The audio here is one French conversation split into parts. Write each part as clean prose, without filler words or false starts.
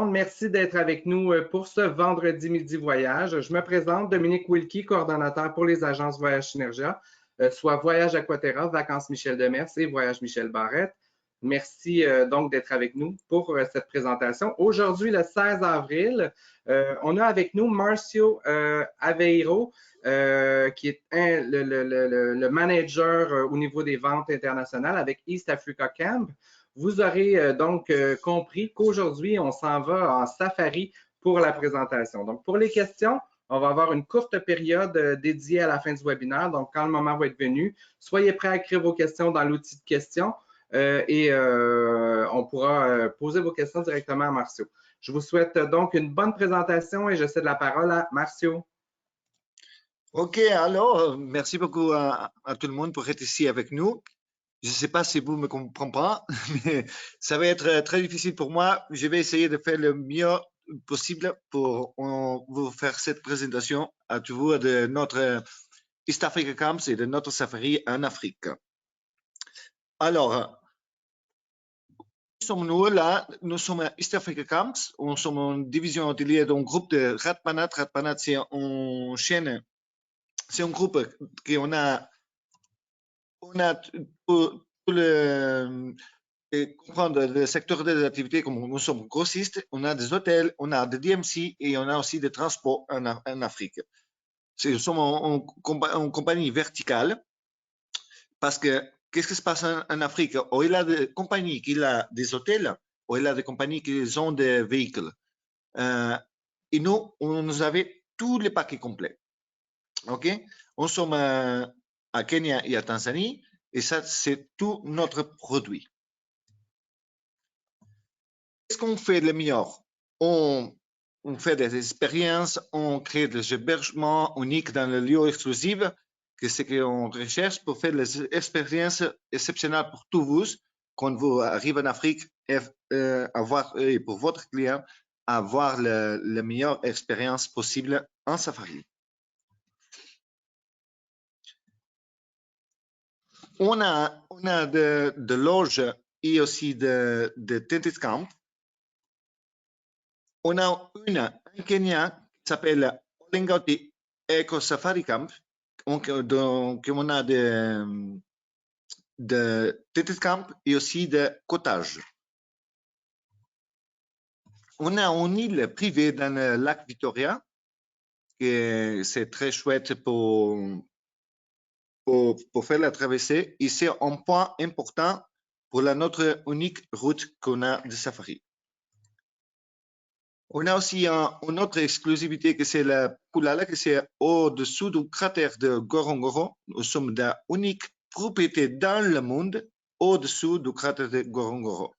Merci d'être avec nous pour ce vendredi midi voyage. Je me présente, Dominique Wilkie, coordonnateur pour les agences Voyage Synergia, soit Voyage Aquaterra, Vacances Michel Demers et Voyage Michel Barrette. Merci donc d'être avec nous pour cette présentation. Aujourd'hui, le 16 avril, on a avec nous Marcio Aveiro, qui est le manager au niveau des ventes internationales avec East Africa Camp. Vous aurez donc compris qu'aujourd'hui, on s'en va en safari pour la présentation. Donc, pour les questions, on va avoir une courte période dédiée à la fin du webinaire. Donc, quand le moment va être venu, soyez prêts à écrire vos questions dans l'outil de questions et on pourra poser vos questions directement à Marcio. Je vous souhaite donc une bonne présentation et je cède la parole à Marcio. OK, alors, merci beaucoup à tout le monde pour être ici avec nous. Je ne sais pas si vous me comprenez pas, mais ça va être très difficile pour moi. Je vais essayer de faire le mieux possible pour vous faire cette présentation à vous de notre East Africa Camps et de notre safari en Afrique. Alors, sommes-nous là? Nous sommes à East Africa Camps. Nous sommes une division hôtelière d'un groupe de Ratpanat. Ratpanat, c'est une chaîne, c'est un groupe qu'on a tout le comprendre le secteur des activités, comme nous sommes grossistes, on a des hôtels, on a des DMC et on a aussi des transports en Afrique. Nous sommes en compagnie verticale parce que qu'est-ce qui se passe en Afrique? Il y a des compagnies qui ont des hôtels, il y a des compagnies qui ont des véhicules. Et nous, on avait tous les paquets complets. OK? On sommes à Kenya et à Tanzanie et ça, c'est tout notre produit. Qu'est-ce qu'on fait de meilleur? On fait des expériences, on crée des hébergements uniques dans le lieu exclusif, que c'est qu'on recherche pour faire des expériences exceptionnelles pour tous vous quand vous arrivez en Afrique et pour votre client avoir la meilleure expérience possible en safari. On a de loges et aussi de tented camp. On a une en Kenya qui s'appelle Olengoti Eco Safari Camp. Donc, on a de tented camp et aussi de cottage. On a une île privée dans le lac Victoria, qui c'est très chouette pour faire la traversée. Et c'est un point important pour notre unique route qu'on a de safari. On a aussi une autre exclusivité que c'est la Kulala, que c'est au-dessous du cratère de Ngorongoro. Nous sommes la unique propriété dans le monde au-dessous du cratère de Ngorongoro.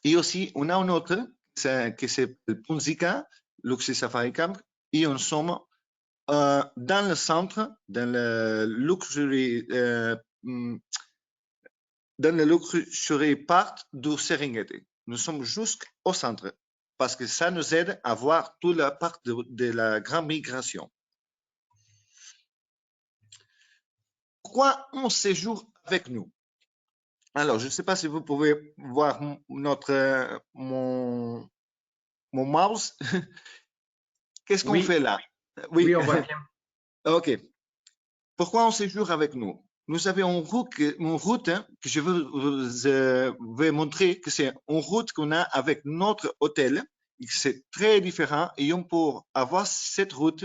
Et aussi, on a une autre qui c'est le Punzika, Luxury Safari Camp, et nous sommes dans le centre, dans le luxury part du Serengeti. Nous sommes jusqu'au centre parce que ça nous aide à voir toute la part de la grande migration. Pourquoi on séjourne avec nous? Alors, je ne sais pas si vous pouvez voir mon mouse. Qu'est-ce qu'on fait là? Oui, on voit bien. OK. Pourquoi on séjourne avec nous? Nous avons une route que je vais montrer que c'est une route qu'on a avec notre hôtel. C'est très différent et on peut avoir cette route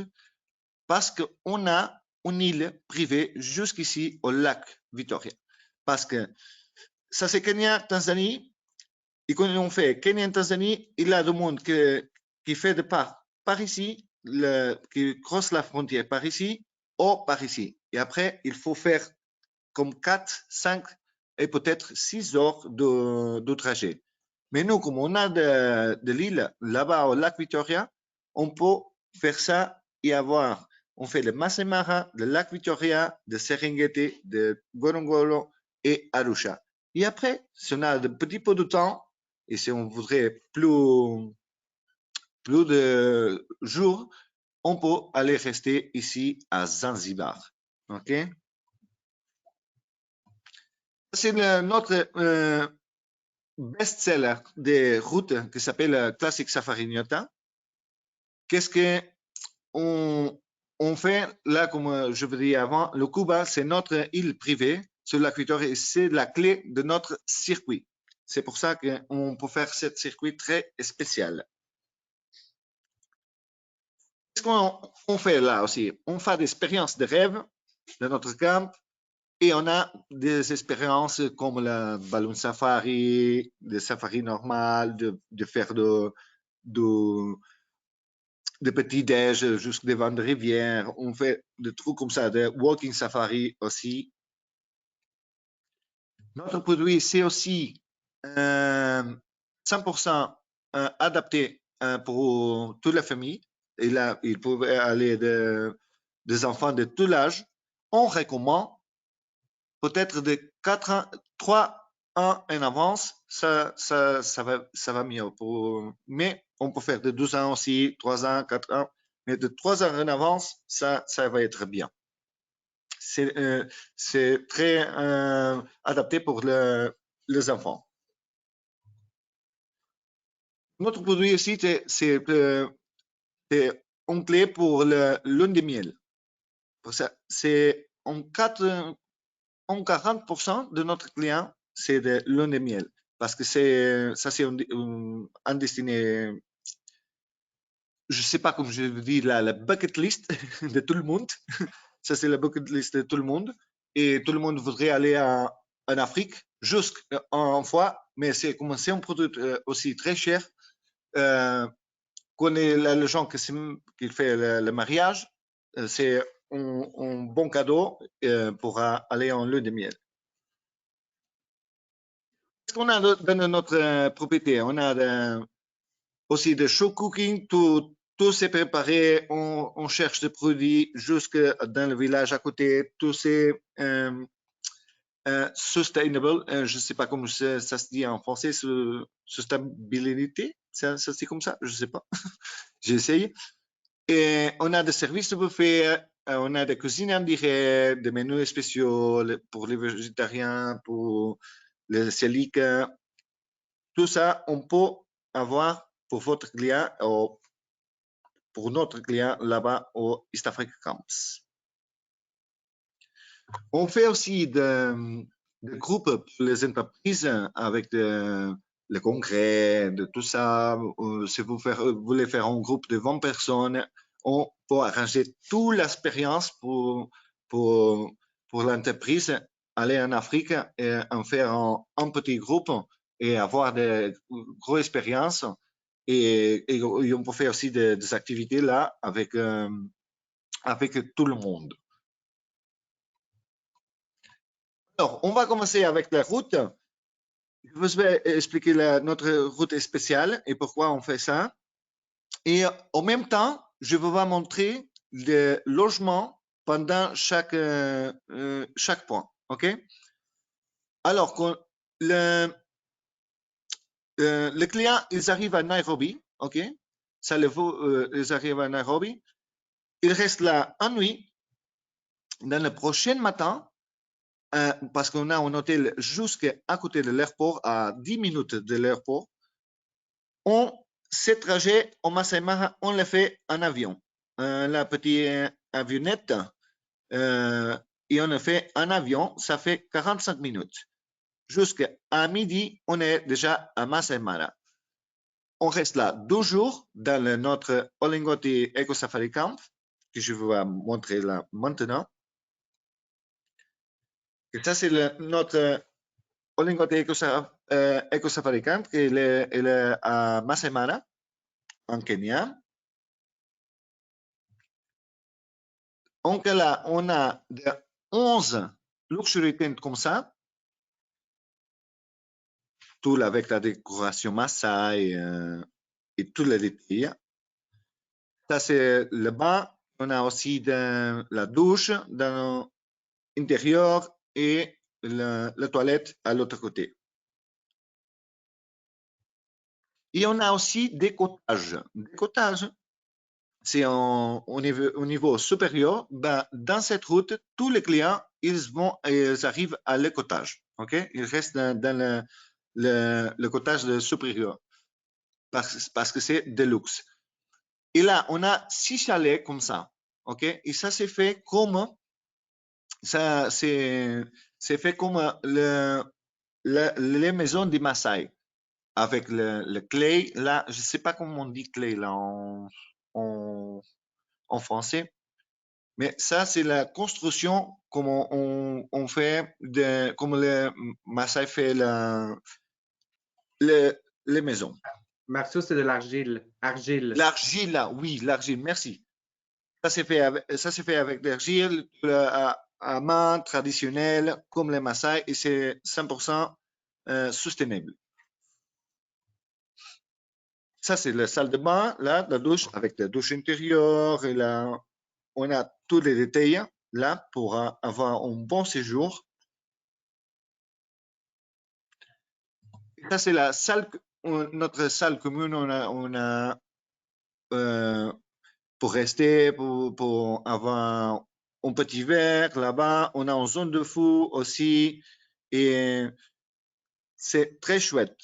parce qu'on a une île privée jusqu'ici au lac Victoria. Parce que ça c'est Kenya, Tanzanie. Et quand on fait Kenya, Tanzanie, il y a du monde qui fait de part par ici, qui croise la frontière par ici ou par ici. Et après, il faut faire comme 4, 5 et peut-être 6 heures de trajet. Mais nous, comme on a de l'île là-bas au lac Victoria, on peut faire ça et on fait le Masai Mara, le lac Victoria, de Serengeti, de Ngorongoro et Arusha. Et après, si on a de petit peu de temps et si on voudrait plus de jours, on peut aller rester ici à Zanzibar. OK? C'est notre best-seller des routes qui s'appelle Classic Safari Niota. Qu'est-ce que on fait là, comme je vous dis avant, le Cuba, c'est notre île privée sur l'équateur et c'est la clé de notre circuit. C'est pour ça qu'on peut faire ce circuit très spécial. Qu'est-ce qu'on fait là aussi? On fait des expériences de rêve de notre camp et on a des expériences comme le ballon safari, des safaris normales, de faire de petits déj jusqu'à devant de rivières. On fait des trucs comme ça, de walking safari aussi. Notre produit, c'est aussi 100% adapté pour toute la famille. Et là, il pouvait aller des enfants de tout l'âge. On recommande peut-être de 4 ans, 3 ans en avance, ça va mieux. Mais on peut faire de 12 ans aussi, 3 ans, 4 ans. Mais de 3 ans en avance, ça va être bien. C'est très adapté pour les enfants. Notre produit aussi, c'est une clé pour le lune de miel. C'est en 40% de notre client, c'est de lune de miel. Parce que c'est un destiné, je ne sais pas comment je dis, la bucket list de tout le monde. Ça, c'est la bucket list de tout le monde. Et tout le monde voudrait aller en Afrique, juste une fois, mais c'est un produit aussi très cher. Connaît les gens qui fait le mariage, c'est un bon cadeau pour aller en lune de miel. Qu'est-ce qu'on a dans notre propriété? On a aussi de show cooking, tout c'est préparé, on cherche des produits jusque dans le village à côté, tout c'est sustainable, je ne sais pas comment ça se dit en français, sustainabilité, ça se dit comme ça, je ne sais pas, j'essaye. Et on a des services de buffet, on a des cuisines en direct, des menus spéciaux pour les végétariens, pour les cœliaques. Tout ça, on peut avoir pour votre client ou pour notre client là-bas au East Africa Camps. On fait aussi des groupes pour les entreprises avec le congrès, de tout ça. Si vous voulez faire un groupe de 20 personnes, on peut arranger toute l'expérience pour l'entreprise, aller en Afrique et en faire un petit groupe et avoir de grosses expériences. Et on peut faire aussi des activités là avec tout le monde. Alors, on va commencer avec la route. Je vais expliquer notre route spéciale et pourquoi on fait ça. Et en même temps, je vais vous montrer le logement pendant chaque point. OK? Alors, le client, ils arrivent à Nairobi. OK? Ils arrivent à Nairobi. Ils restent là en nuit. Dans le prochain matin, parce qu'on a un hôtel jusqu'à côté de l'aéroport, à 10 minutes de l'aéroport, ce trajet au Masai Mara, on le fait en avion. La petite avionnette, et on le fait en avion, ça fait 45 minutes. Jusqu'à midi, on est déjà à Masai Mara. On reste là 2 jours dans notre Olingoti Eco Safari Camp, que je vais vous montrer là maintenant. Et ça, c'est notre Olingoti Eco Safari Camp, qui est à Masai Mara, en Kenya. Donc là, on a 11 luxury tents comme ça, tout avec la décoration Maasai et tous les détails. Ça, c'est le bain. On a aussi la douche dans l'intérieur et la toilette à l'autre côté. Et on a aussi des cottages. Des cottages, c'est au niveau supérieur. Ben, dans cette route, tous les clients, ils arrivent à le cottage. Okay? Ils restent dans le cottage supérieur, parce que c'est de luxe. Et là, on a 6 chalets comme ça, ok? Et ça, c'est fait comme ça, c'est fait comme les maisons des Maasai, avec le clay. Là, je sais pas comment on dit clay là en français, mais ça, c'est la construction comme on fait, comme le Maasai fait les maisons. Marceau, c'est de l'argile. Argile. L'argile, là, oui, l'argile, merci. Ça s'est fait avec l'argile à main traditionnelle, comme les Maasai, et c'est 100% sustainable. Ça, c'est la salle de bain, là, la douche, avec la douche intérieure, et là, on a tous les détails, là, pour avoir un bon séjour. Ça, c'est la salle, notre salle commune, on a pour rester, pour avoir un petit verre là-bas. On a une zone de fou aussi, et c'est très chouette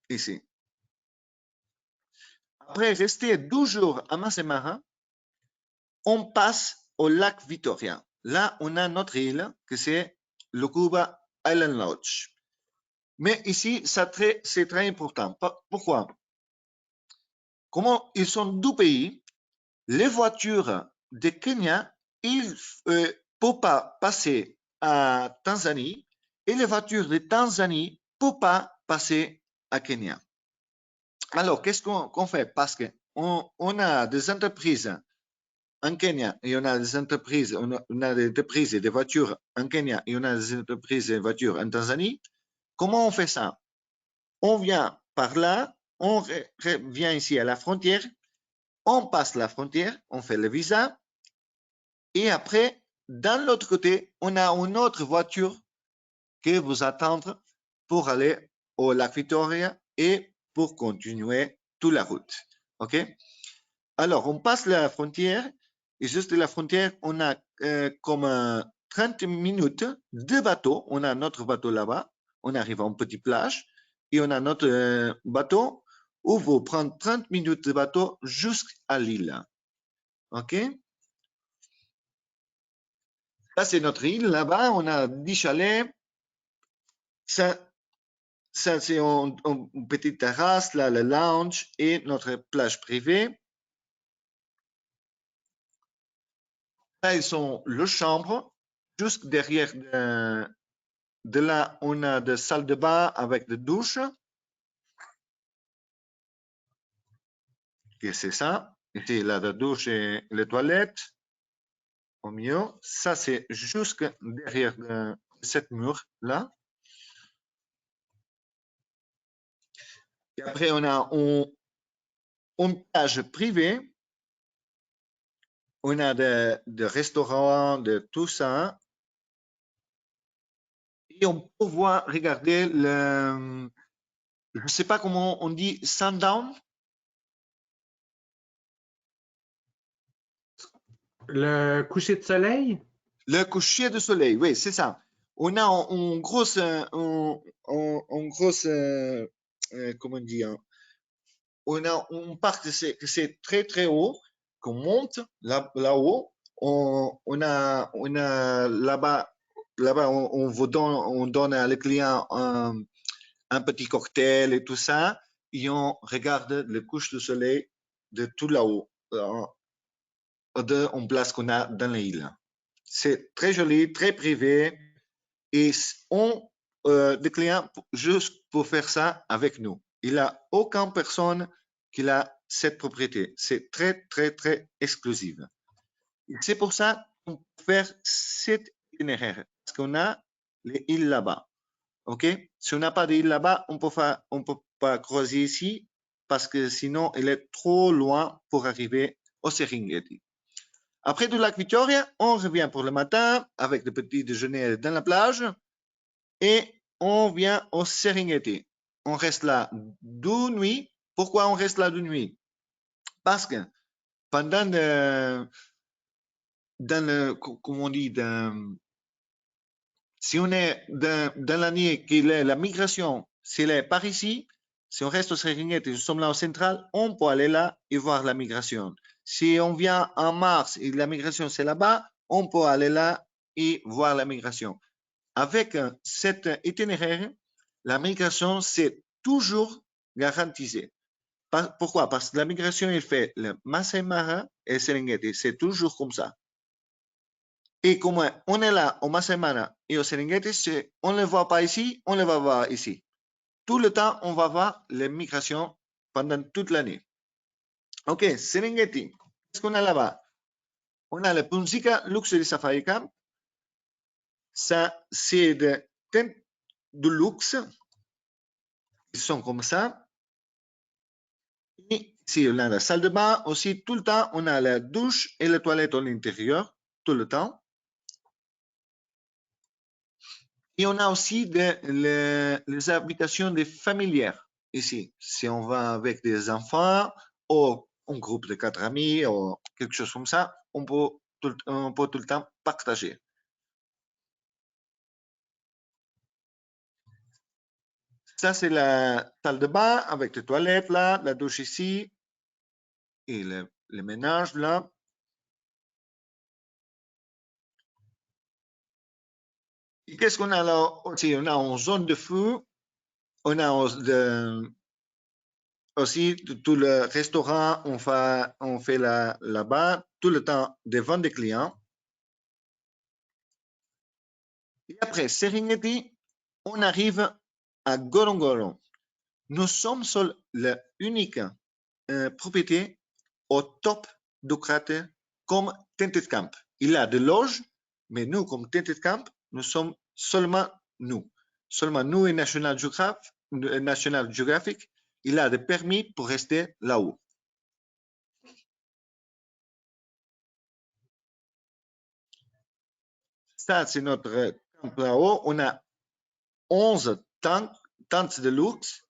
ici. Après rester 12 jours à Massemara, on passe au lac Victoria. Là, on a notre île, que c'est le Cuba Island Lodge. Mais ici, c'est très important. Pourquoi? Comment ils sont deux pays, les voitures de Kenya, ils ne peuvent pas passer à Tanzanie, et les voitures de Tanzanie ne peuvent pas passer à Kenya. Alors, qu'est-ce qu'on fait? Parce qu'on a des entreprises en Kenya et on a des entreprises, on a des entreprises et des voitures en Kenya et on a des entreprises et des voitures en Tanzanie. Comment on fait ça? On vient par là, on vient ici à la frontière, on passe la frontière, on fait le visa et après, dans l'autre côté, on a une autre voiture qui vous attend pour aller au lac Victoria et pour continuer toute la route. OK? Alors, on passe la frontière et juste la frontière, on a comme 30 minutes de bateau. On a notre bateau là-bas. On arrive à une petite plage et on a notre bateau où vous prenez 30 minutes de bateau jusqu'à l'île. OK? Ça, c'est notre île. Là-bas, on a 10 chalets. Ça c'est une petite terrasse, là, le lounge et notre plage privée. Là, ils sont les chambres. Juste derrière de là, on a des salles de bain avec des douches. Et c'est ça. Ici, là, la douche et les toilettes. Au milieu. Ça, c'est juste derrière cette mur-là. Et après, on a une plage privée. On a des restaurants, de tout ça. Et on peut voir, regarder le, je ne sais pas comment on dit, sundown. Le coucher de soleil? Le coucher de soleil, oui, c'est ça. On a une grosse, comment dire, on a un parc que c'est très très haut, qu'on monte là-haut. On a là-bas, on vous donne, on donne à le client un petit cocktail et tout ça, et on regarde le coucher de soleil de tout là-haut, en place qu'on a dans l'île. C'est très joli, très privé, et des clients juste pour faire ça avec nous. Il n'y a aucune personne qui a cette propriété. C'est très, très, très exclusif. C'est pour ça qu'on peut faire cet itinéraire, parce qu'on a les îles là-bas. OK? Si on n'a pas d'île là-bas, on ne peut pas croiser ici, parce que sinon, il est trop loin pour arriver au Serengeti. Après du lac Victoria, on revient pour le matin avec le petit déjeuner dans la plage et on vient au Serengeti. On reste là 2 nuits. Pourquoi on reste là 2 nuits? Parce que pendant comment on dit, si on est dans l'année qui est la migration, s'il est par ici, si on reste au Serengeti, nous sommes là au central, on peut aller là et voir la migration. Si on vient en mars et la migration c'est là-bas, on peut aller là et voir la migration. Avec cet itinéraire, la migration c'est toujours garantie. Pourquoi? Parce que la migration, il fait le Masai Mara et le Serengeti. C'est toujours comme ça. Et comme on est là au Masai Mara et au Serengeti, on ne le voit pas ici, on le va voir ici. Tout le temps, on va voir les migrations pendant toute l'année. Ok, Serengeti. Qu'est-ce qu'on a là-bas? On a le Punzika Luxury Safari Camp. Ça, c'est des tentes de luxe. Ils sont comme ça. Et ici, on a la salle de bain. Aussi, tout le temps, on a la douche et les toilettes à l'intérieur. Tout le temps. Et on a aussi les habitations des familières ici. Si on va avec des enfants ou un groupe de 4 amis ou quelque chose comme ça, on peut tout le temps partager. Ça, c'est la salle de bain avec les toilettes là, la douche ici et le ménage là. Et qu'est-ce qu'on a là aussi? On a une zone de feu, on a aussi tout le restaurant, on fait là-bas tout le temps devant des clients. Et après Serengeti, on arrive à Ngorongoro. Nous sommes sur l'unique propriété au top du cratère comme Tented Camp. Il y a des loges, mais nous, comme Tented Camp, nous sommes seulement nous. Seulement nous et National Geographic, il a des permis pour rester là-haut. Ça, c'est notre camp là-haut. On a 11 tentes de luxe.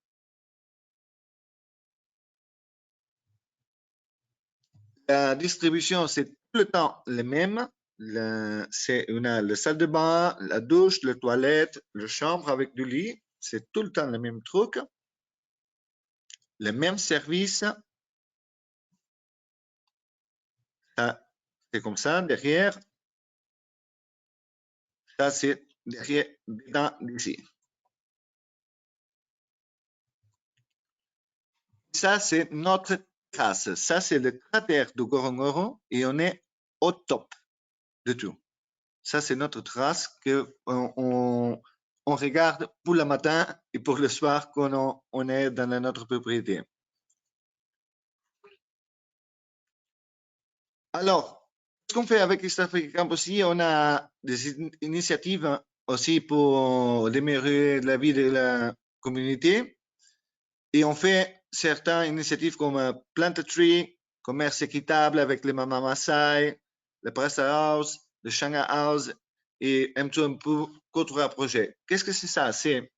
La distribution, c'est tout le temps le même. On a la salle de bain, la douche, les toilettes, la chambre avec du lit. C'est tout le temps le même truc. Le même service. C'est comme ça, derrière. Ça, c'est derrière, ici. Ça, c'est notre trace. Ça, c'est le cratère de Ngorongoro et on est au top de tout. Ça, c'est notre trace qu'on regarde pour le matin et pour le soir quand on est dans notre propriété. Alors, ce qu'on fait avec East Africa Camp aussi, on a des initiatives aussi pour améliorer la vie de la communauté. Et on fait certaines initiatives comme Plant a Tree, commerce équitable avec les Mama Masai, le Pressa House, le Shanga House et un peu d'autres projets. Qu'est-ce que c'est ça? C'est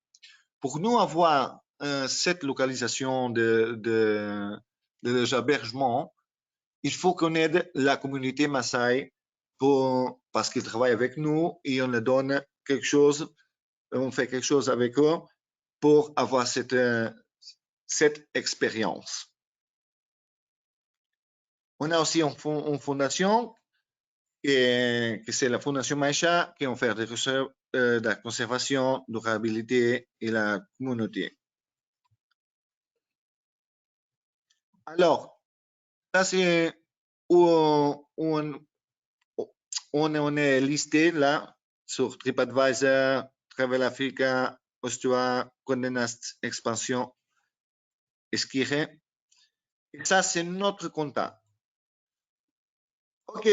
pour nous avoir cette localisation de l'hébergement, il faut qu'on aide la communauté Maasai parce qu'ils travaillent avec nous et on leur donne quelque chose, on fait quelque chose avec eux pour avoir cette expérience. On a aussi une fondation que c'est la Fondation Maïcha qui fait des recherches de la conservation, de la durabilité et la communauté. Alors, ça c'est où on est listé là sur TripAdvisor, Travel Africa, Ostua, Condé Nast Expansion, Esquire. Et ça, c'est notre contact. OK.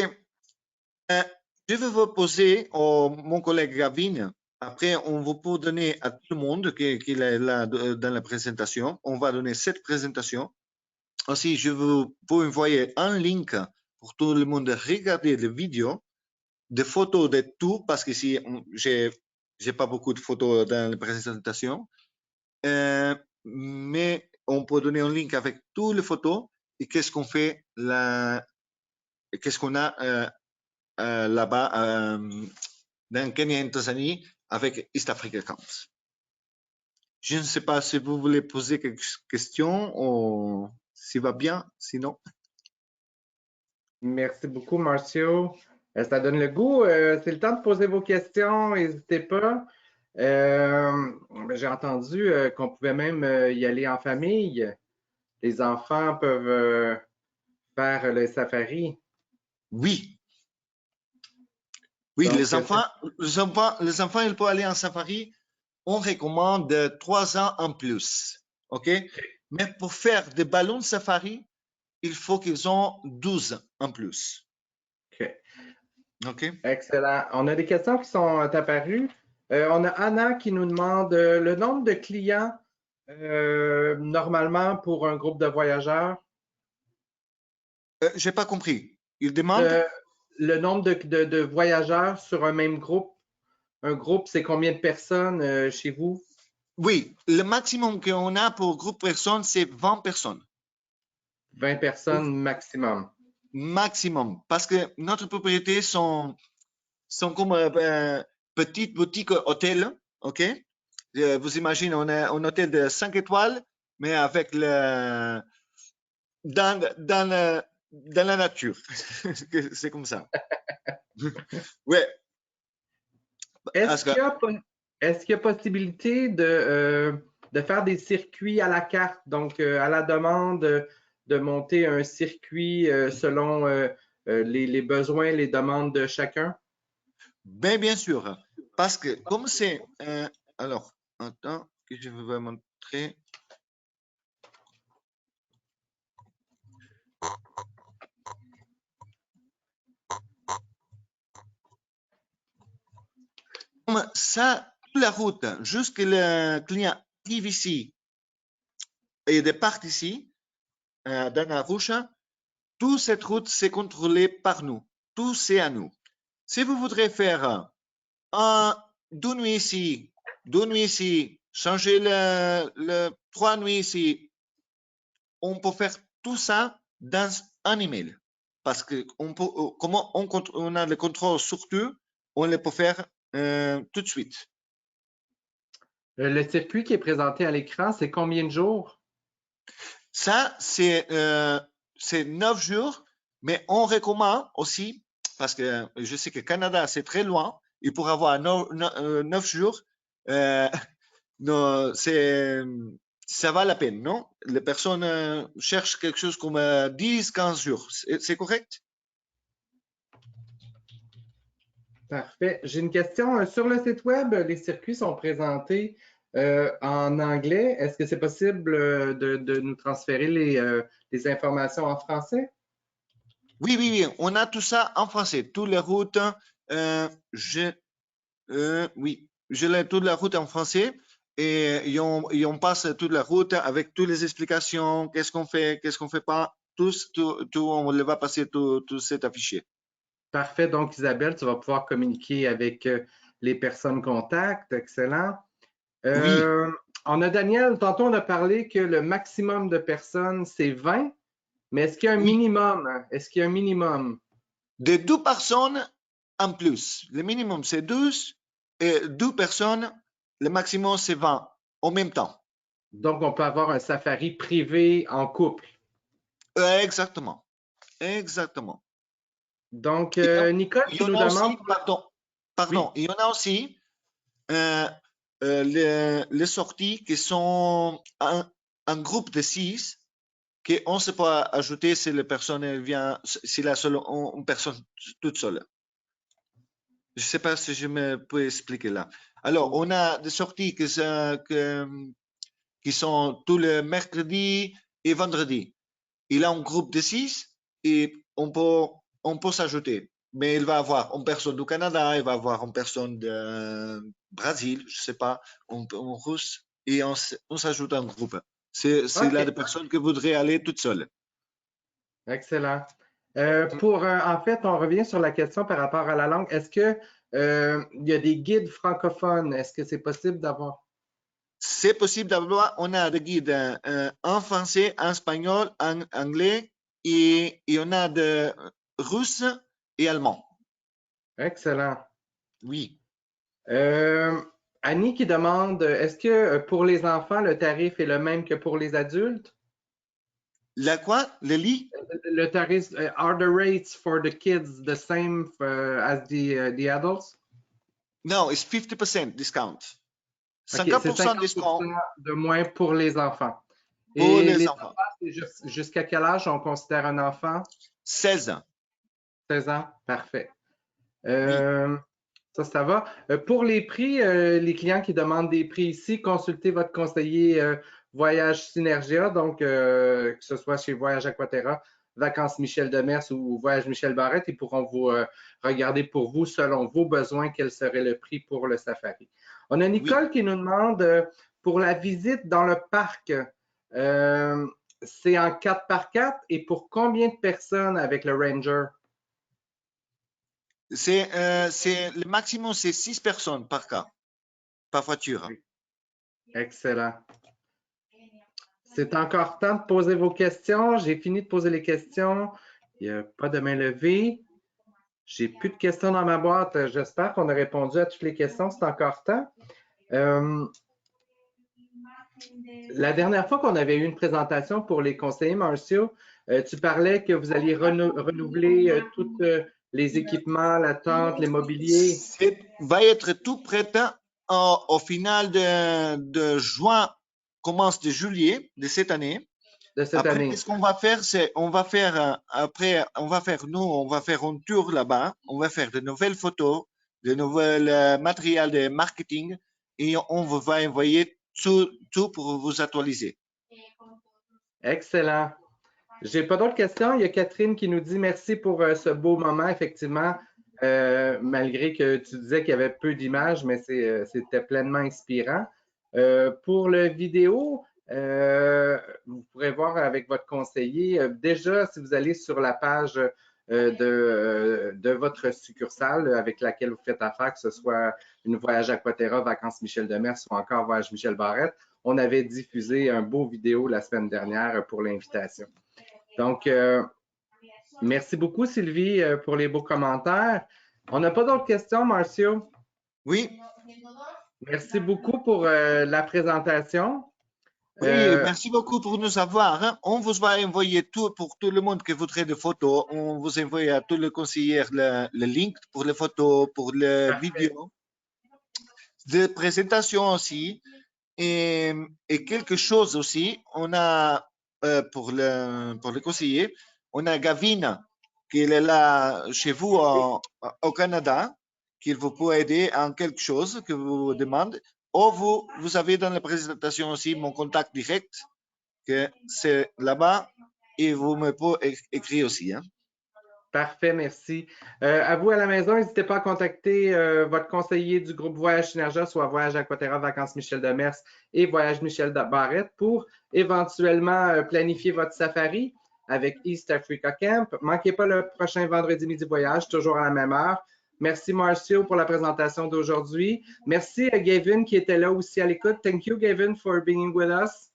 Je vais vous poser mon collègue Gavin. Après, on va pour donner à tout le monde qui est là dans la présentation. On va donner cette présentation. Aussi, je vais vous envoyer un link pour tout le monde regarder la vidéo, des photos de tout, parce que si j'ai pas beaucoup de photos dans la présentation. Mais on peut donner un link avec toutes les photos et qu'est-ce qu'on fait là, qu'est-ce qu'on a là-bas dans Kenya et Tanzanie avec East Africa Camps. Je ne sais pas si vous voulez poser quelques questions ou si va bien, sinon. Merci beaucoup, Marcio. Ça donne le goût. C'est le temps de poser vos questions. N'hésitez pas. J'ai entendu qu'on pouvait même y aller en famille. Les enfants peuvent faire le safari. Oui, oui, Donc, les enfants, ils peuvent aller en safari. On recommande 3 ans en plus. OK? Mais pour faire des ballons de safari, il faut qu'ils ont 12 en plus. OK. OK? Excellent. On a des questions qui sont apparues. On a Anna qui nous demande le nombre de clients normalement pour un groupe de voyageurs. J'ai pas compris. Ils demandent? Le, le nombre de voyageurs sur un même groupe. Un groupe, c'est combien de personnes chez vous? Oui, le maximum qu'on a pour groupe personnes, c'est 20 personnes. 20 personnes maximum. Maximum. Parce que notre propriété sont comme petites boutiques hôtels. OK? Vous imaginez, on a un hôtel de 5 étoiles, mais avec dans la nature. C'est comme ça. Ouais. Est-ce qu'il y a, est-ce qu'il y a possibilité de faire des circuits à la carte, donc à la demande, de monter un circuit selon les besoins, les demandes de chacun? Bien sûr. Parce que comme c'est... alors, attends, que je vais vous montrer. Comme ça, toute la route, jusqu'à le client arrive ici et départ ici, dans la rouge, toute cette route, c'est contrôlé par nous. Tout, c'est à nous. Si vous voudrez faire deux nuits ici, 2 nuits ici, changer 3 nuits ici, on peut faire tout ça dans un email. Parce que comment on a le contrôle sur tout, on le peut faire tout de suite. Le circuit qui est présenté à l'écran, c'est combien de jours? Ça, c'est 9 jours, mais on recommande aussi, parce que je sais que Canada, c'est très loin, et pour avoir 9 jours, non, ça va la peine, non? Les personnes cherchent quelque chose comme 10, 15 jours. C'est correct? Parfait. J'ai une question. Sur le site web, les circuits sont présentés en anglais. Est-ce que c'est possible de nous transférer les informations en français? Oui, oui, oui. On a tout ça en français. Toutes les routes, oui, je l'ai toute la route en français et on passe toute la route avec toutes les explications, qu'est-ce qu'on fait pas, tout, on le va passer, tout cet affiché. Parfait. Donc, Isabelle, tu vas pouvoir communiquer avec les personnes contacts. Excellent. Oui, Euh, on a Daniel, tantôt on a parlé que le maximum de personnes, c'est 20, mais est-ce qu'il y a un oui. minimum? Est-ce qu'il y a un minimum? De 2 personnes en plus. Le minimum, c'est 12 et 2 personnes, le maximum, c'est 20 en même temps. Donc, on peut avoir un safari privé en couple. Exactement. Exactement. Donc, Il y en Nicole il y qui en nous a demande, aussi, pardon, oui, il y en a aussi euh, les sorties qui sont un groupe de 6 qu'on ne sait pas ajouter si la personne vient, si la seule une personne toute seule. Je ne sais pas si je me peux expliquer là. Alors, on a des sorties qui sont tous les mercredis et vendredis. Il a un groupe de 6 et on peut s'ajouter. Mais il va avoir une personne du Canada, il va avoir une personne de Brésil, je ne sais pas, en russe, et on s'ajoute un groupe. C'est là des OK, personnes qui voudraient aller toutes seules. excellent. En fait, on revient sur la question par rapport à la langue. Est-ce que il y a des guides francophones? Est-ce que c'est possible d'avoir? C'est possible d'avoir, on a des guides en français, en espagnol, en anglais, et on a de russe et allemand. Excellent. Oui. Euh, Annie qui demande, est-ce que pour les enfants, le tarif est le même que pour les adultes? La quoi? Le lit? Le tarif, are the rates for the kids the same as the adults? No, it's 50% discount. OK, c'est 50% 50 discount de moins pour les enfants. pour Et les les enfants. enfants, c'est jusqu'à quel âge on considère un enfant? 16 ans. 16 ans? Parfait. Oui. Ça va. Pour les prix, les clients qui demandent des prix ici, consultez votre conseiller Voyage Synergia, donc que ce soit chez Voyage Aquaterra, Vacances Michel Demers ou Voyage Michel Barrette, ils pourront vous regarder pour vous, selon vos besoins, quel serait le prix pour le safari. On a Oui. Nicole qui nous demande pour la visite dans le parc, c'est en 4x4 et pour combien de personnes avec le Ranger? Le maximum, c'est 6 personnes par cas, par voiture. Excellent. C'est encore temps de poser vos questions. J'ai fini de poser les questions. Il n'y a pas de main levée. J'ai plus de questions dans ma boîte. J'espère qu'on a répondu à toutes les questions. C'est encore temps. La dernière fois qu'on avait eu une présentation pour les conseillers, Marcio, tu parlais que vous alliez renouveler tous les équipements, la tente, les mobiliers. Va être tout prêt au final de juin, commence de juillet de cette année. De cette Après, année. qu'est-ce qu'on va faire? On va faire un tour là-bas. On va faire de nouvelles photos, de nouvelles matériels de marketing et on va envoyer tout pour vous actualiser. Excellent. J'ai pas d'autres questions. Il y a Catherine qui nous dit merci pour ce beau moment, effectivement, malgré que tu disais qu'il y avait peu d'images, mais c'était pleinement inspirant. Pour le vidéo, vous pourrez voir avec votre conseiller, déjà, si vous allez sur la page de votre succursale avec laquelle vous faites affaire, que ce soit une Voyage Aquaterra, Vacances Michel Demers ou encore Voyage Michel Barrette, on avait diffusé un beau vidéo la semaine dernière pour l'invitation. Donc, merci beaucoup, Sylvie, pour les beaux commentaires. On n'a pas d'autres questions, Marcio? Oui, Merci beaucoup pour la présentation. oui, merci beaucoup pour nous avoir. Hein. On vous va envoyer tout pour tout le monde qui voudrait des photos. On vous envoie à tous les conseillers le link pour les photos, pour les vidéos, de présentation aussi. Et quelque chose aussi, on a pour le conseiller, on a Gavin qui est là chez vous au Canada, qui vous peut aider en quelque chose que vous demandez. Ou vous avez dans la présentation aussi mon contact direct, que c'est là-bas, et vous me pouvez écrire aussi. Hein. Parfait, merci. À vous à la maison, n'hésitez pas à contacter votre conseiller du groupe Voyage Synergia, soit Voyage Aquaterra, Vacances Michel Demers et Voyage Michel Barrette pour éventuellement planifier votre safari avec East Africa Camp. Manquez pas le prochain vendredi midi voyage, toujours à la même heure. Merci Marcio pour la présentation d'aujourd'hui. Merci à Gavin qui était là aussi à l'écoute. Thank you Gavin for being with us.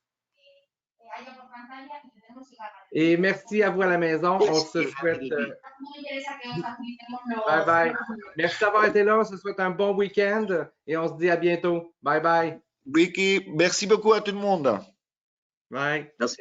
Et merci à vous à la maison. On se souhaite. Bye bye. Merci d'avoir été là. On se souhaite un bon week-end et on se dit à bientôt. Bye bye. Vicky, merci beaucoup à tout le monde. Bye. Merci.